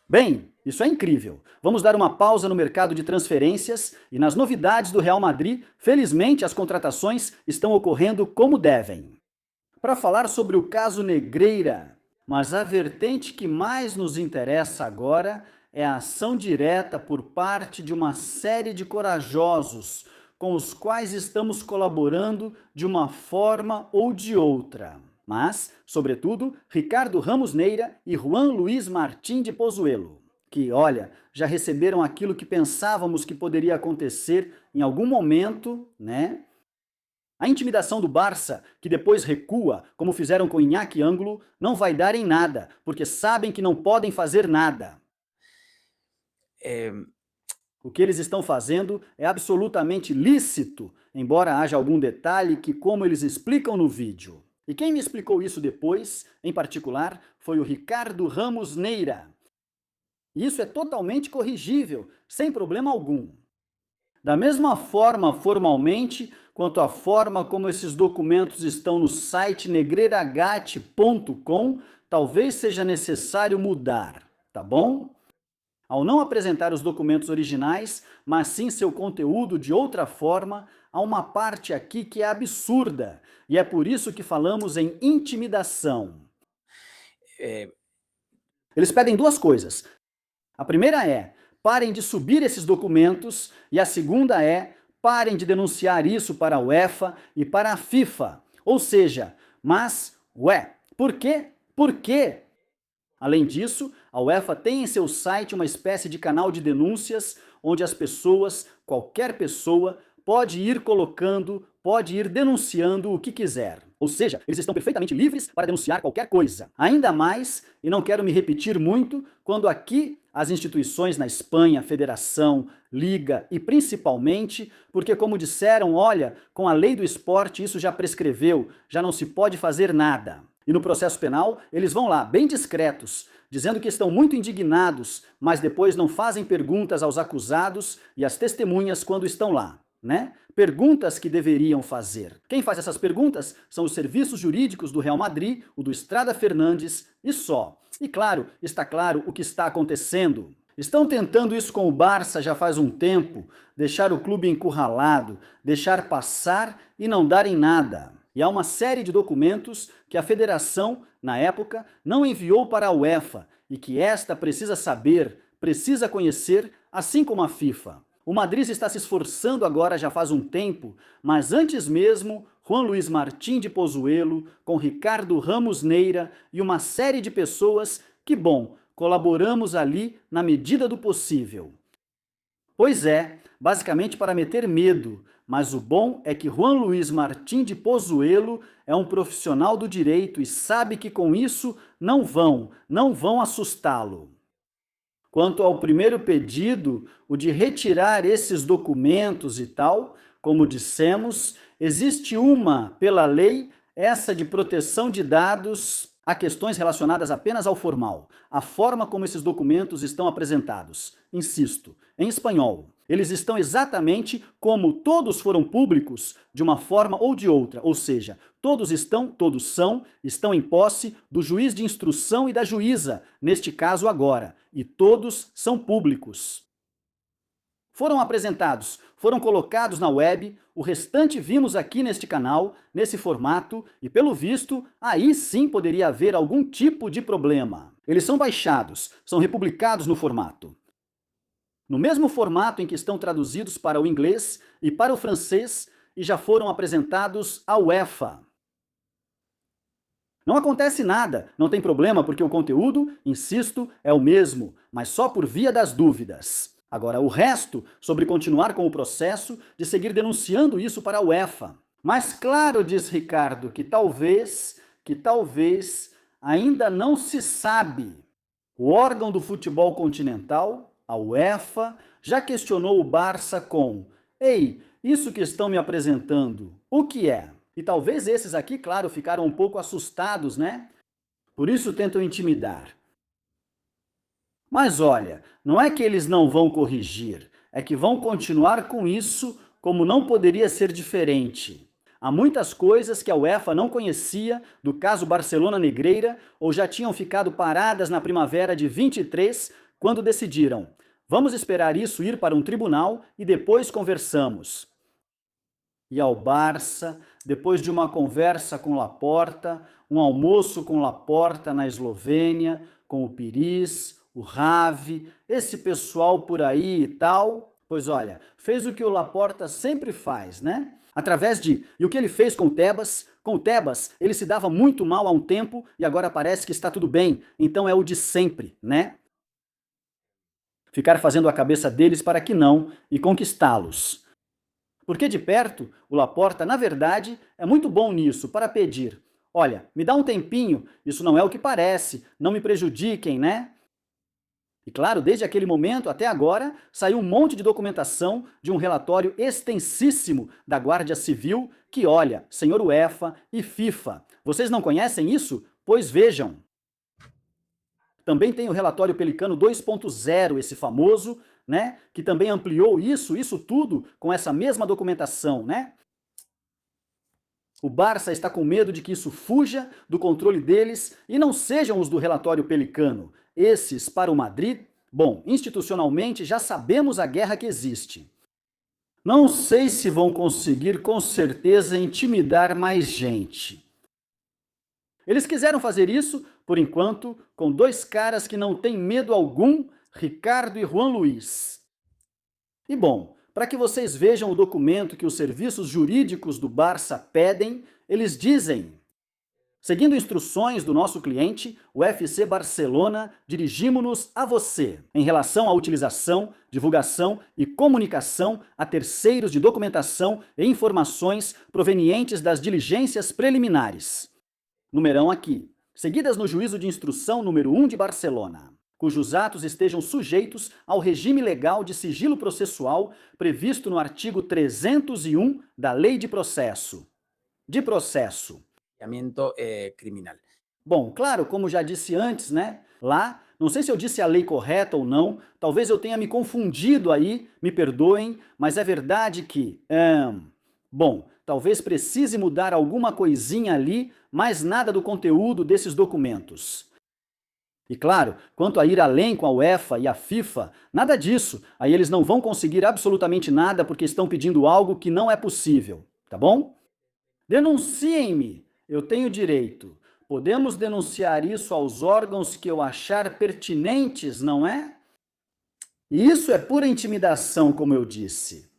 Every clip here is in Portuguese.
Bem, isso é incrível. Vamos dar uma pausa no mercado de transferências e nas novidades do Real Madrid. Felizmente, as contratações estão ocorrendo como devem. Para falar sobre o caso Negreira, mas a vertente que mais nos interessa agora é a ação direta por parte de uma série de corajosos com os quais estamos colaborando de uma forma ou de outra. Mas, sobretudo, Ricardo Ramos Neira e Juan Luiz Martín de Pozuelo, que, olha, já receberam aquilo que pensávamos que poderia acontecer em algum momento, né? A intimidação do Barça, que depois recua, como fizeram com Iñaki Ângulo, não vai dar em nada, porque sabem que não podem fazer nada. O que eles estão fazendo é absolutamente lícito, embora haja algum detalhe que, como eles explicam no vídeo. E quem me explicou isso depois, em particular, foi o Ricardo Ramos Neira. E isso é totalmente corrigível, sem problema algum. Da mesma forma, formalmente, quanto a forma como esses documentos estão no site negreiragate.com, talvez seja necessário mudar, tá bom? Ao não apresentar os documentos originais, mas sim seu conteúdo de outra forma, há uma parte aqui que é absurda, e é por isso que falamos em intimidação. Eles pedem duas coisas. A primeira é, parem de subir esses documentos, e a segunda é, parem de denunciar isso para a UEFA e para a FIFA. Ou seja, por quê? Por quê? Além disso, a UEFA tem em seu site uma espécie de canal de denúncias, onde as pessoas, qualquer pessoa, pode ir colocando, pode ir denunciando o que quiser. Ou seja, eles estão perfeitamente livres para denunciar qualquer coisa. Ainda mais, e não quero me repetir muito, quando aqui as instituições na Espanha, Federação, Liga e principalmente, porque como disseram, olha, com a lei do esporte isso já prescreveu, já não se pode fazer nada. E no processo penal, eles vão lá, bem discretos, dizendo que estão muito indignados, mas depois não fazem perguntas aos acusados e às testemunhas quando estão lá, né? Perguntas que deveriam fazer. Quem faz essas perguntas são os serviços jurídicos do Real Madrid, o do Estrada Fernandes e só. E claro, está claro o que está acontecendo. Estão tentando isso com o Barça já faz um tempo, deixar o clube encurralado, deixar passar e não darem nada. E há uma série de documentos que a federação, na época, não enviou para a UEFA e que esta precisa saber, precisa conhecer, assim como a FIFA. O Madrid está se esforçando agora já faz um tempo, mas antes mesmo, Juan Luiz Martín de Pozuelo, com Ricardo Ramos Neira e uma série de pessoas que, bom, colaboramos ali na medida do possível. Pois é, basicamente para meter medo, mas o bom é que Juan Luiz Martín de Pozuelo é um profissional do direito e sabe que com isso não vão assustá-lo. Quanto ao primeiro pedido, o de retirar esses documentos e tal, como dissemos, existe pela lei, essa de proteção de dados a questões relacionadas apenas ao formal, a forma como esses documentos estão apresentados. Insisto, em espanhol, eles estão exatamente como todos foram públicos de uma forma ou de outra, ou seja, todos estão em posse do juiz de instrução e da juíza, neste caso agora, e todos são públicos. Foram apresentados, foram colocados na web, o restante vimos aqui neste canal, nesse formato, e pelo visto, aí sim poderia haver algum tipo de problema. Eles são baixados, são republicados no formato. No mesmo formato em que estão traduzidos para o inglês e para o francês, e já foram apresentados à UEFA. Não acontece nada, não tem problema porque o conteúdo, insisto, é o mesmo, mas só por via das dúvidas. Agora, o resto, sobre continuar com o processo de seguir denunciando isso para a UEFA. Mas claro, diz Ricardo, que talvez ainda não se sabe. O órgão do futebol continental, a UEFA, já questionou o Barça com: ei, isso que estão me apresentando, o que é? E talvez esses aqui, claro, ficaram um pouco assustados, né? Por isso tentam intimidar. Mas olha, não é que eles não vão corrigir, é que vão continuar com isso como não poderia ser diferente. Há muitas coisas que a UEFA não conhecia do caso Barcelona Negreira ou já tinham ficado paradas na primavera de 23, quando decidiram: vamos esperar isso ir para um tribunal e depois conversamos. E ao Barça, depois de uma conversa com Laporta, um almoço com Laporta na Eslovênia, com o Pires, o Ravi, esse pessoal por aí e tal, pois olha, fez o que o Laporta sempre faz, né? E o que ele fez com o Tebas, ele se dava muito mal há um tempo e agora parece que está tudo bem, então é o de sempre, né? Ficar fazendo a cabeça deles para que não e conquistá-los. Porque de perto, o Laporta, na verdade, é muito bom nisso, para pedir: olha, me dá um tempinho, isso não é o que parece, não me prejudiquem, né? E claro, desde aquele momento até agora, saiu um monte de documentação de um relatório extensíssimo da Guarda Civil que, olha, senhor UEFA e FIFA, vocês não conhecem isso? Pois vejam. Também tem o relatório Pelicano 2.0, esse famoso, né, que também ampliou isso tudo com essa mesma documentação, né? O Barça está com medo de que isso fuja do controle deles e não sejam os do relatório Pelicano. Esses, para o Madrid, bom, institucionalmente já sabemos a guerra que existe. Não sei se vão conseguir com certeza intimidar mais gente. Eles quiseram fazer isso, por enquanto, com dois caras que não têm medo algum, Ricardo e Juan Luiz. E bom, para que vocês vejam o documento que os serviços jurídicos do Barça pedem, eles dizem: seguindo instruções do nosso cliente, o FC Barcelona, dirigimos-nos a você em relação à utilização, divulgação e comunicação a terceiros de documentação e informações provenientes das diligências preliminares. Numerão aqui. Seguidas no juízo de instrução número 1 de Barcelona, cujos atos estejam sujeitos ao regime legal de sigilo processual previsto no artigo 301 da Lei de Processo. De processo. Criminal. Bom, claro, como já disse antes, né? Lá, não sei se eu disse a lei correta ou não, talvez eu tenha me confundido aí, me perdoem, mas é verdade que, bom, talvez precise mudar alguma coisinha ali, mas nada do conteúdo desses documentos. E claro, quanto a ir além com a UEFA e a FIFA, nada disso. Aí eles não vão conseguir absolutamente nada porque estão pedindo algo que não é possível, tá bom? Denunciem-me, eu tenho direito. Podemos denunciar isso aos órgãos que eu achar pertinentes, não é? E isso é pura intimidação, como eu disse.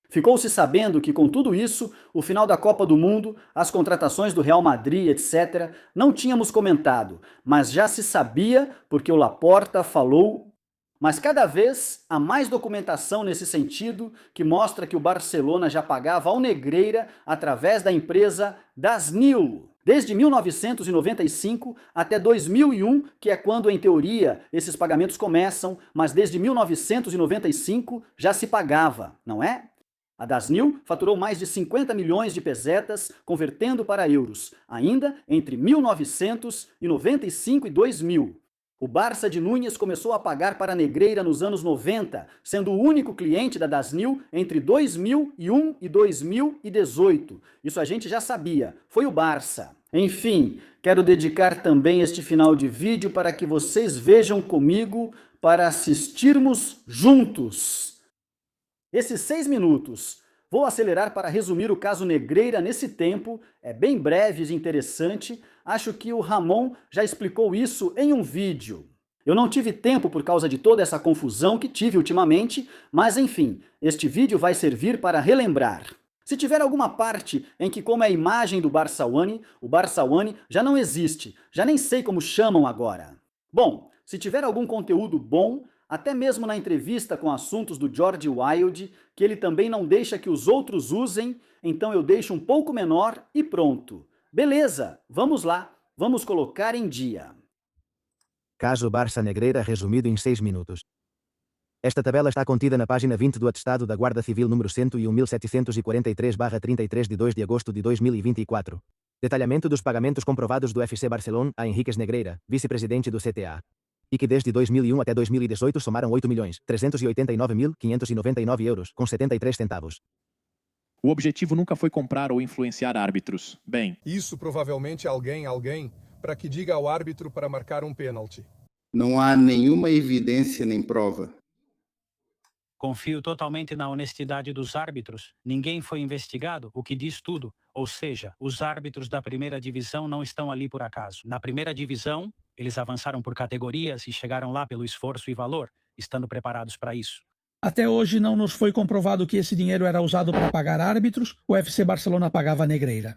Ficou-se sabendo que, com tudo isso, o final da Copa do Mundo, as contratações do Real Madrid, etc., não tínhamos comentado, mas já se sabia porque o Laporta falou. Mas cada vez há mais documentação nesse sentido, que mostra que o Barcelona já pagava ao Negreira através da empresa Dasnil, desde 1995 até 2001, que é quando, em teoria, esses pagamentos começam, mas desde 1995 já se pagava, não é? A Dasnil faturou mais de 50 milhões de pesetas, convertendo para euros, ainda entre 1995 e 2000. O Barça de Núñez começou a pagar para a Negreira nos anos 90, sendo o único cliente da Dasnil entre 2001 e 2018. Isso a gente já sabia, foi o Barça. Enfim, quero dedicar também este final de vídeo para que vocês vejam comigo, para assistirmos juntos. Esses 6 minutos, vou acelerar para resumir o caso Negreira nesse tempo, é bem breve e interessante, acho que o Ramon já explicou isso em um vídeo. Eu não tive tempo por causa de toda essa confusão que tive ultimamente, mas enfim, este vídeo vai servir para relembrar. Se tiver alguma parte em que, como é a imagem do Barça One, o Barça One já não existe, já nem sei como chamam agora. Bom, se tiver algum conteúdo bom, até mesmo na entrevista com assuntos do George Wilde, que ele também não deixa que os outros usem, então eu deixo um pouco menor e pronto. Beleza, vamos lá, vamos colocar em dia. Caso Barça Negreira resumido em 6 minutos. Esta tabela está contida na página 20 do Atestado da Guarda Civil número 101.743/33 de 2 de agosto de 2024. Detalhamento dos pagamentos comprovados do FC Barcelona a Henriques Negreira, vice-presidente do CTA. E que desde 2001 até 2018 somaram 8.389.599 euros, com 73 centavos. O objetivo nunca foi comprar ou influenciar árbitros. Bem, Isso provavelmente alguém, para que diga ao árbitro para marcar um pênalti. Não há nenhuma evidência nem prova. Confio totalmente na honestidade dos árbitros. Ninguém foi investigado, o que diz tudo. Ou seja, os árbitros da primeira divisão não estão ali por acaso. Na primeira divisão, eles avançaram por categorias e chegaram lá pelo esforço e valor, estando preparados para isso. Até hoje não nos foi comprovado que esse dinheiro era usado para pagar árbitros, o FC Barcelona pagava a Negreira.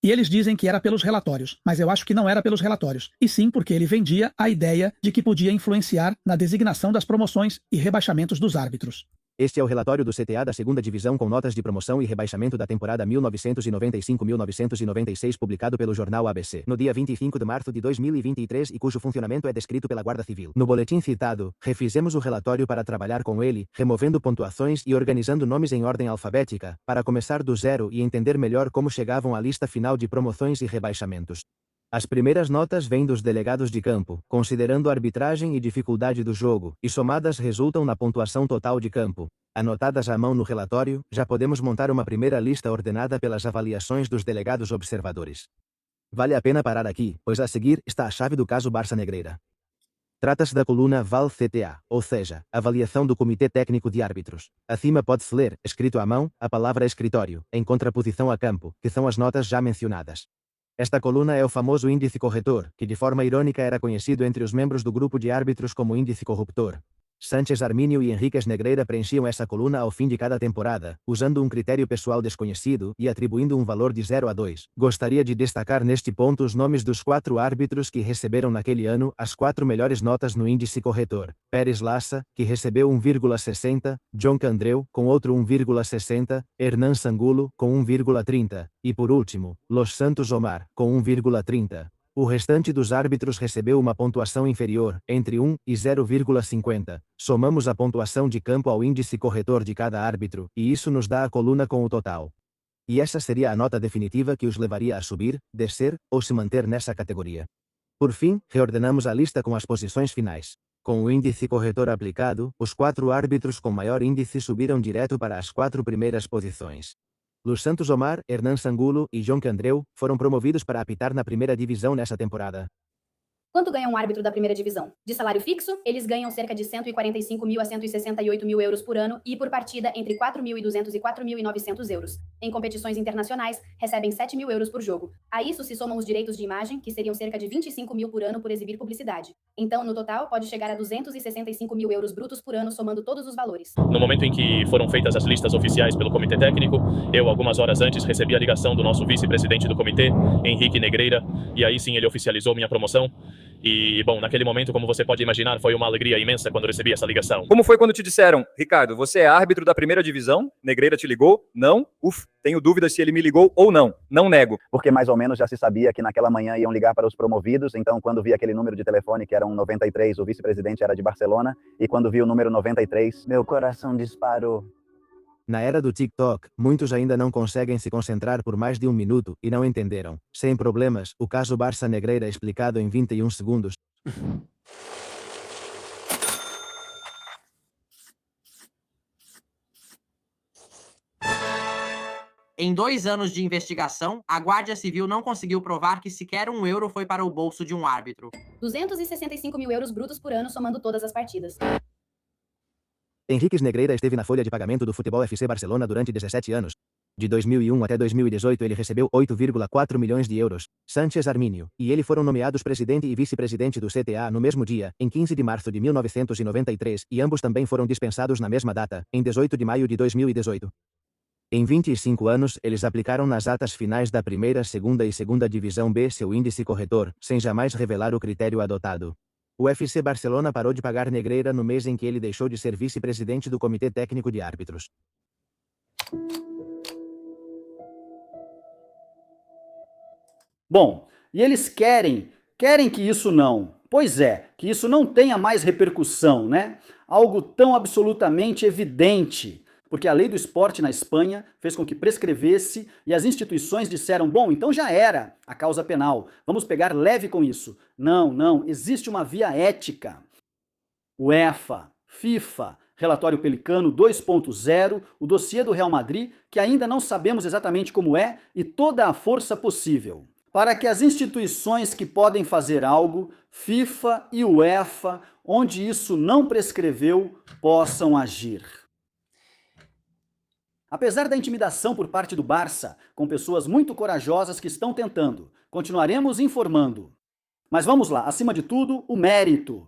E eles dizem que era pelos relatórios, mas eu acho que não era pelos relatórios, e sim porque ele vendia a ideia de que podia influenciar na designação das promoções e rebaixamentos dos árbitros. Este é o relatório do CTA da segunda divisão com notas de promoção e rebaixamento da temporada 1995-1996 publicado pelo jornal ABC no dia 25 de março de 2023 e cujo funcionamento é descrito pela Guarda Civil. No boletim citado, refizemos o relatório para trabalhar com ele, removendo pontuações e organizando nomes em ordem alfabética, para começar do zero e entender melhor como chegavam à lista final de promoções e rebaixamentos. As primeiras notas vêm dos delegados de campo, considerando a arbitragem e dificuldade do jogo, e somadas resultam na pontuação total de campo. Anotadas à mão no relatório, já podemos montar uma primeira lista ordenada pelas avaliações dos delegados observadores. Vale a pena parar aqui, pois a seguir está a chave do caso Barça Negreira. Trata-se da coluna VAL CTA, ou seja, avaliação do Comitê Técnico de Árbitros. Acima pode-se ler, escrito à mão, a palavra escritório, em contraposição a campo, que são as notas já mencionadas. Esta coluna é o famoso índice corretor, que de forma irônica era conhecido entre os membros do grupo de árbitros como índice corruptor. Sánchez Armínio e Henriques Negreira preenchiam essa coluna ao fim de cada temporada, usando um critério pessoal desconhecido e atribuindo um valor de 0 a 2. Gostaria de destacar neste ponto os nomes dos 4 árbitros que receberam naquele ano as 4 melhores notas no índice corretor. Pérez Lassa, que recebeu 1,60, John Candreu, com outro 1,60, Hernan Sangulo, com 1,30, e por último, Los Santos Omar, com 1,30. O restante dos árbitros recebeu uma pontuação inferior, entre 1 e 0,50. Somamos a pontuação de campo ao índice corretor de cada árbitro, e isso nos dá a coluna com o total. E essa seria a nota definitiva que os levaria a subir, descer, ou se manter nessa categoria. Por fim, reordenamos a lista com as posições finais. Com o índice corretor aplicado, os 4 árbitros com maior índice subiram direto para as 4 primeiras posições. Los Santos Omar, Hernan Sangulo e John Candreu foram promovidos para apitar na primeira divisão nessa temporada. Quanto ganha um árbitro da primeira divisão? De salário fixo, eles ganham cerca de 145 mil a 168 mil euros por ano e por partida entre 4.200 e 4.900 euros. Em competições internacionais, recebem 7 mil euros por jogo. A isso se somam os direitos de imagem, que seriam cerca de 25 mil por ano por exibir publicidade. Então, no total, pode chegar a 265 mil euros brutos por ano, somando todos os valores. No momento em que foram feitas as listas oficiais pelo Comitê Técnico, eu, algumas horas antes, recebi a ligação do nosso vice-presidente do comitê, Henrique Negreira, e aí sim ele oficializou minha promoção. E, bom, naquele momento, como você pode imaginar, foi uma alegria imensa quando recebi essa ligação. Como foi quando te disseram, Ricardo, você é árbitro da primeira divisão? Negreira te ligou? Não? Tenho dúvidas se ele me ligou ou não. Não nego. Porque mais ou menos já se sabia que naquela manhã iam ligar para os promovidos, então quando vi aquele número de telefone que era um 93, o vice-presidente era de Barcelona, e quando vi o número 93, meu coração disparou. Na era do TikTok, muitos ainda não conseguem se concentrar por mais de 1 minuto e não entenderam. Sem problemas, o caso Barça Negreira é explicado em 21 segundos. Em 2 anos de investigação, a Guarda Civil não conseguiu provar que sequer €1 foi para o bolso de um árbitro. 265 mil euros brutos por ano, somando todas as partidas. Henriques Negreira esteve na folha de pagamento do Futebol FC Barcelona durante 17 anos. De 2001 até 2018 ele recebeu 8,4 milhões de euros. Sánchez Armínio e ele foram nomeados presidente e vice-presidente do CTA no mesmo dia, em 15 de março de 1993, e ambos também foram dispensados na mesma data, em 18 de maio de 2018. Em 25 anos, eles aplicaram nas atas finais da primeira, segunda e segunda divisão B seu índice corretor, sem jamais revelar o critério adotado. O FC Barcelona parou de pagar Negreira no mês em que ele deixou de ser vice-presidente do Comitê Técnico de Árbitros. Bom, e eles querem que isso não. Pois é, que isso não tenha mais repercussão, né? Algo tão absolutamente evidente. Porque a lei do esporte na Espanha fez com que prescrevesse e as instituições disseram, bom, então já era a causa penal, vamos pegar leve com isso. Não, existe uma via ética. UEFA, FIFA, relatório Pelicano 2.0, o dossiê do Real Madrid, que ainda não sabemos exatamente como é, e toda a força possível. para que as instituições que podem fazer algo, FIFA e UEFA, onde isso não prescreveu, possam agir. Apesar da intimidação por parte do Barça, com pessoas muito corajosas que estão tentando, continuaremos informando. Mas vamos lá, acima de tudo, o mérito.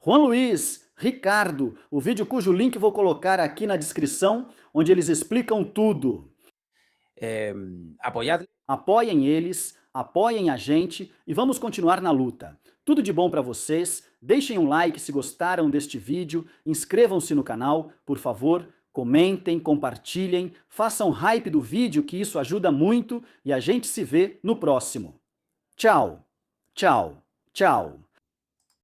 Juan Luiz, Ricardo, o vídeo cujo link vou colocar aqui na descrição, onde eles explicam tudo. Apoiem eles, apoiem a gente e vamos continuar na luta. Tudo de bom para vocês, deixem um like se gostaram deste vídeo, inscrevam-se no canal, por favor, comentem, compartilhem, façam hype do vídeo que isso ajuda muito e a gente se vê no próximo. Tchau, tchau, tchau.